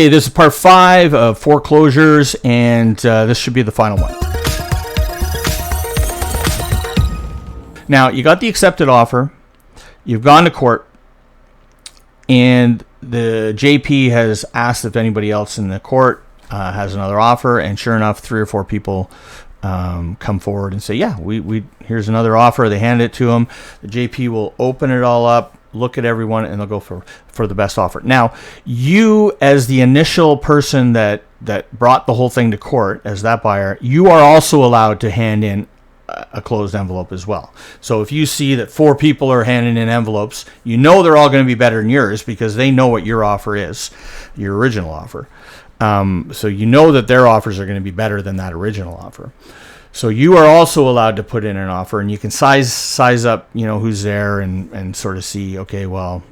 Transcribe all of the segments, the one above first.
Okay, this is part 5 of foreclosures, and this should be the final one. Now, you got the accepted offer, you've gone to court, and the JP has asked if anybody else in the court has another offer, and sure enough, 3 or 4 people come forward and say, yeah, we here's another offer. They hand it to them. The JP will open it all up, look at everyone, and they'll go for the best offer. Now, you as the initial person that brought the whole thing to court as that buyer, you are also allowed to hand in a closed envelope as well. So if you see that 4 people are handing in envelopes, you know they're all going to be better than yours because they know what your offer is, your original offer. So you know that their offers are going to be better than that original offer. So you are also allowed to put in an offer, and you can size up, who's there and sort of see, okay, well,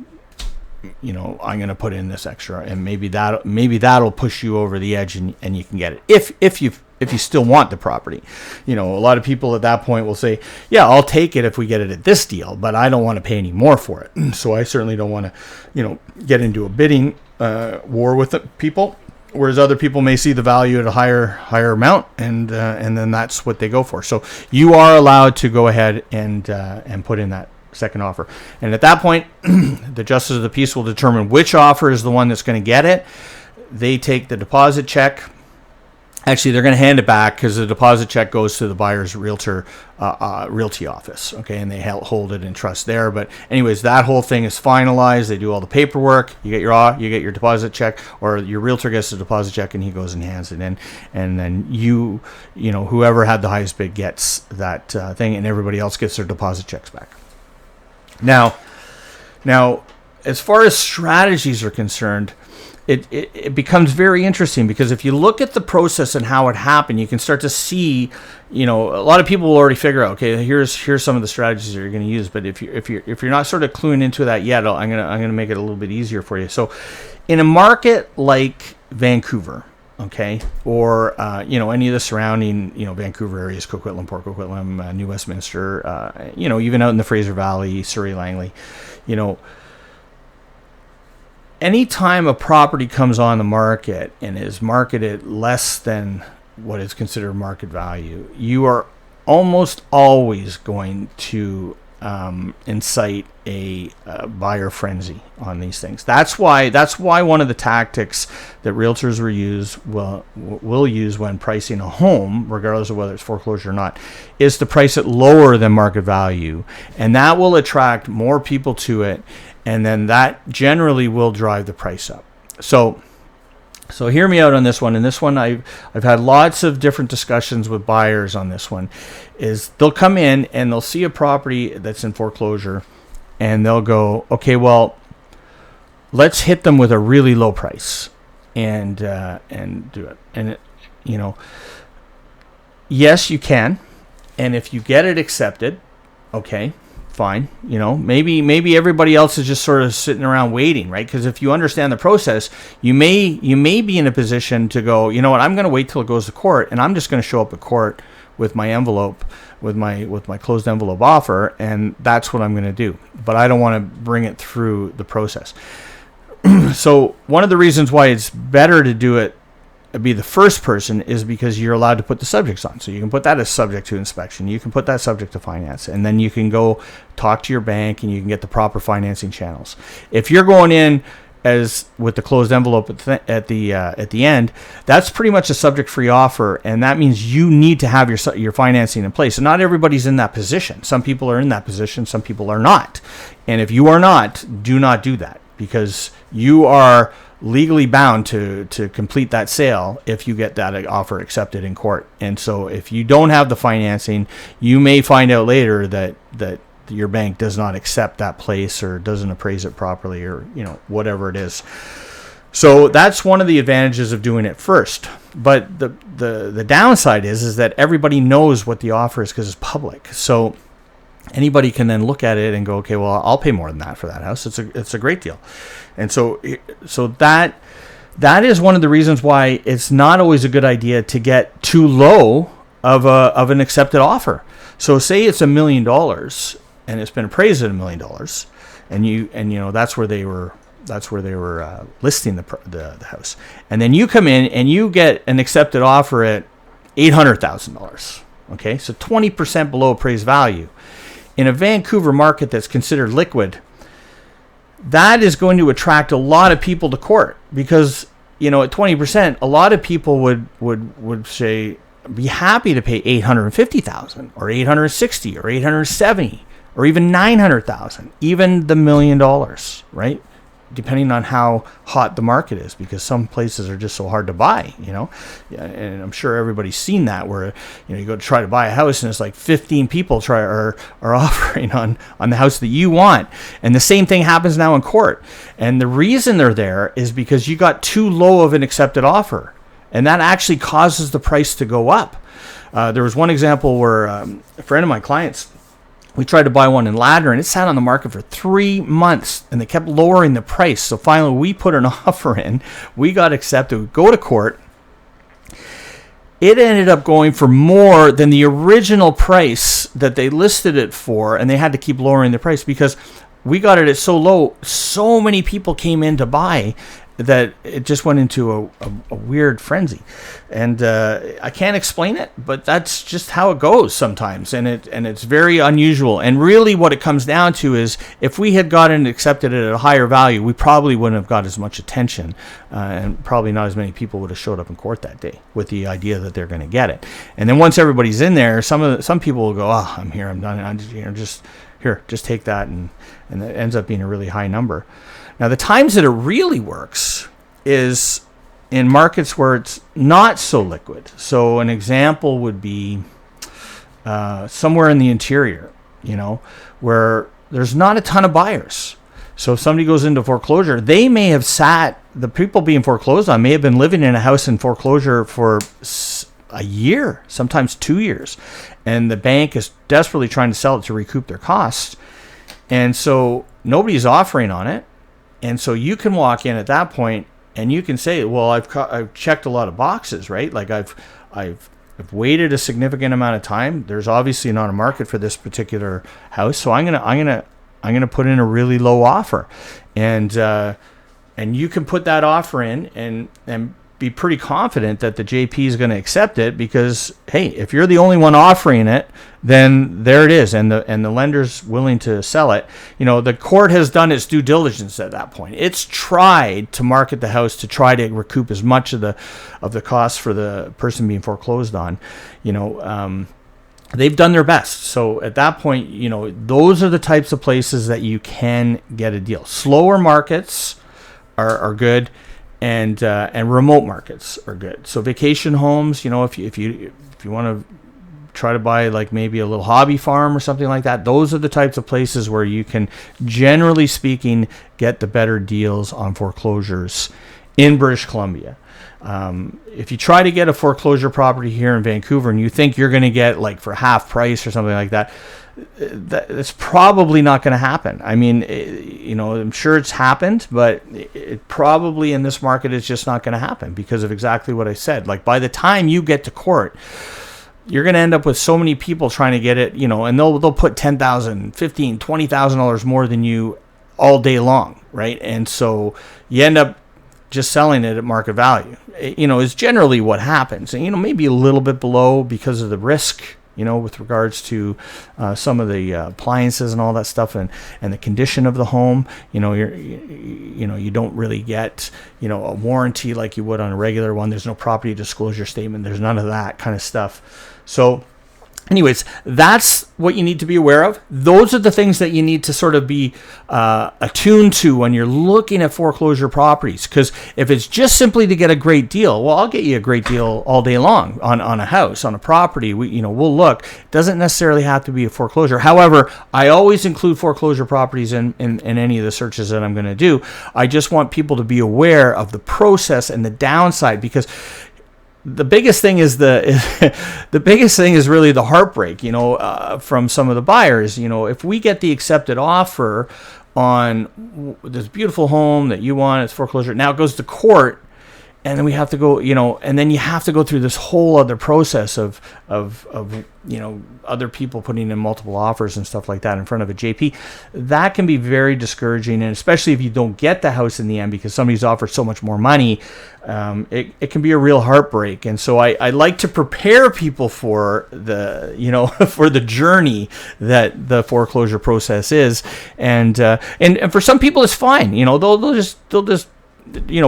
I'm going to put in this extra, and maybe that'll push you over the edge, and you can get it if you still want the property. A lot of people at that point will say, yeah, I'll take it if we get it at this deal, but I don't want to pay any more for it. So I certainly don't want to, get into a bidding war with the people. Whereas other people may see the value at a higher amount, and then that's what they go for. So you are allowed to go ahead and put in that second offer. And at that point, the justice of the peace will determine which offer is the one that's going to get it. They take the deposit check. Actually, they're going to hand it back because the deposit check goes to the buyer's realty office, okay, and they hold it in trust there. But anyways, that whole thing is finalized. They do all the paperwork. You get your deposit check, or your realtor gets the deposit check, and he goes and hands it in, and then whoever had the highest bid gets that thing, and everybody else gets their deposit checks back. Now, as far as strategies are concerned, it becomes very interesting, because if you look at the process and how it happened, you can start to see, a lot of people will already figure out, okay, here's some of the strategies that you're going to use. But if you're not sort of cluing into that yet, I'm gonna make it a little bit easier for you. So, in a market like Vancouver, okay, or any of the surrounding Vancouver areas, Coquitlam, Port Coquitlam, New Westminster, even out in the Fraser Valley, Surrey, Langley, anytime a property comes on the market and is marketed less than what is considered market value, you are almost always going to incite a buyer frenzy on these things. That's why one of the tactics that realtors will use when pricing a home, regardless of whether it's foreclosure or not, is to price it lower than market value, and that will attract more people to it. And then that generally will drive the price up. So hear me out on this one. And this one, I've had lots of different discussions with buyers on this one. Is they'll come in and they'll see a property that's in foreclosure, and they'll go, okay, well, let's hit them with a really low price and do it. And yes, you can. And if you get it accepted, okay, fine. Maybe everybody else is just sort of sitting around waiting, right? Because if you understand the process, you may be in a position to go, you know what, I'm going to wait till it goes to court, and I'm just going to show up at court with my envelope, with my closed envelope offer, and that's what I'm going to do. But I don't want to bring it through the process. So one of the reasons why it's better to do it, be the first person, is because you're allowed to put the subjects on. So you can put that as subject to inspection. You can put that subject to finance, and then you can go talk to your bank and you can get the proper financing channels. If you're going in as with the closed envelope at the end, that's pretty much a subject-free offer, and that means you need to have your financing in place. And not everybody's in that position. Some people are in that position, some people are not. And if you are not, do not do that, because you are legally bound to complete that sale if you get that offer accepted in court. And so if you don't have the financing, you may find out later that your bank does not accept that place or doesn't appraise it properly, or whatever it is. So that's one of the advantages of doing it first. But the downside is that everybody knows what the offer is because it's public. So anybody can then look at it and go, okay, well, I'll pay more than that for that house. It's a great deal. And so that is one of the reasons why it's not always a good idea to get too low of an accepted offer. So say it's $1 million and it's been appraised at $1 million, and that's where they were That's where they were listing the house. And then you come in and you get an accepted offer at $800,000. Okay, so 20% below appraised value. In a Vancouver market that's considered liquid, that is going to attract a lot of people to court because, at 20%, a lot of people would say, be happy to pay $850,000 or $860,000 or $870,000 or even $900,000, even the $1 million, right? Depending on how hot the market is, because some places are just so hard to buy, and I'm sure everybody's seen that where, you go to try to buy a house and it's like 15 people are offering on the house that you want. And the same thing happens now in court. And the reason they're there is because you got too low of an accepted offer. And that actually causes the price to go up. There was one example where a friend of my clients, we tried to buy one in Ladner, and it sat on the market for 3 months, and they kept lowering the price. So finally, we put an offer in. We got accepted. We go to court. It ended up going for more than the original price that they listed it for, and they had to keep lowering the price because we got it at so low. So many people came in to buy that it just went into a weird frenzy. And I can't explain it, but that's just how it goes sometimes. And it's very unusual. And really what it comes down to is if we had gotten accepted at a higher value, we probably wouldn't have got as much attention. And probably not as many people would have showed up in court that day with the idea that they're going to get it. And then once everybody's in there, some people will go, oh, I'm here, I'm done. I'm just take that. And it ends up being a really high number. Now, the times that it really works is in markets where it's not so liquid. So an example would be somewhere in the interior, where there's not a ton of buyers. So if somebody goes into foreclosure, they may have the people being foreclosed on may have been living in a house in foreclosure for a year, sometimes 2 years. And the bank is desperately trying to sell it to recoup their costs. And so nobody's offering on it. And so you can walk in at that point and you can say, well, I've checked a lot of boxes, right? Like I've waited a significant amount of time. There's obviously not a market for this particular house, so I'm gonna put in a really low offer, and you can put that offer in and be pretty confident that the JP is going to accept it because, hey, if you're the only one offering it, then there it is, and the lender's willing to sell it. The court has done its due diligence at that point. It's tried to market the house to try to recoup as much of the cost for the person being foreclosed on. They've done their best. So at that point, those are the types of places that you can get a deal. Slower markets are good. And remote markets are good. So vacation homes, if you want to try to buy like maybe a little hobby farm or something like that, those are the types of places where you can, generally speaking, get the better deals on foreclosures in British Columbia. If you try to get a foreclosure property here in Vancouver and you think you're going to get like for half price or something like that, that's probably not going to happen. I mean, I'm sure it's happened, but it probably in this market is just not going to happen because of exactly what I said. Like by the time you get to court, you're going to end up with so many people trying to get it, and they'll put $10,000, $15,000, $20,000 more than you all day long, right? And so you end up just selling it at market value, is generally what happens. And, maybe a little bit below because of the risk, with regards to some of the appliances and all that stuff, and the condition of the home. You don't really get a warranty like you would on a regular one. There's no property disclosure statement. There's none of that kind of stuff. So anyways, that's what you need to be aware of. Those are the things that you need to sort of be attuned to when you're looking at foreclosure properties. Because if it's just simply to get a great deal, well, I'll get you a great deal all day long on a house, on a property. We'll look. It doesn't necessarily have to be a foreclosure. However, I always include foreclosure properties in any of the searches that I'm going to do. I just want people to be aware of the process and the downside, because the biggest thing is really the heartbreak, from some of the buyers. If we get the accepted offer on this beautiful home that you want, it's foreclosure. Now it goes to court, and then we have to go, and then you have to go through this whole other process of other people putting in multiple offers and stuff like that in front of a JP. That can be very discouraging, and especially if you don't get the house in the end because somebody's offered so much more money, it can be a real heartbreak. And so I like to prepare people for the for the journey that the foreclosure process is, and for some people it's fine. They'll just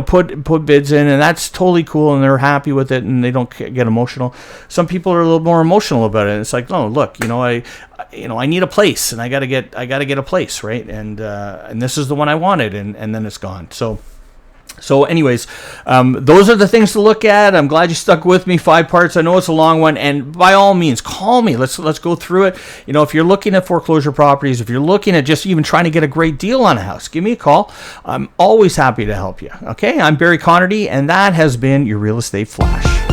put bids in, and that's totally cool, and they're happy with it, and they don't get emotional. Some people are a little more emotional about it. It's like, no, look, I need a place, and I gotta get a place, right? And this is the one I wanted, and then it's gone. So anyways, those are the things to look at. I'm glad you stuck with me. 5 parts. I know it's a long one, and by all means, call me. Let's go through it. If you're looking at foreclosure properties, if you're looking at just even trying to get a great deal on a house, give me a call. I'm always happy to help you. Okay, I'm Bary Connerty, and that has been your Real Estate Flash.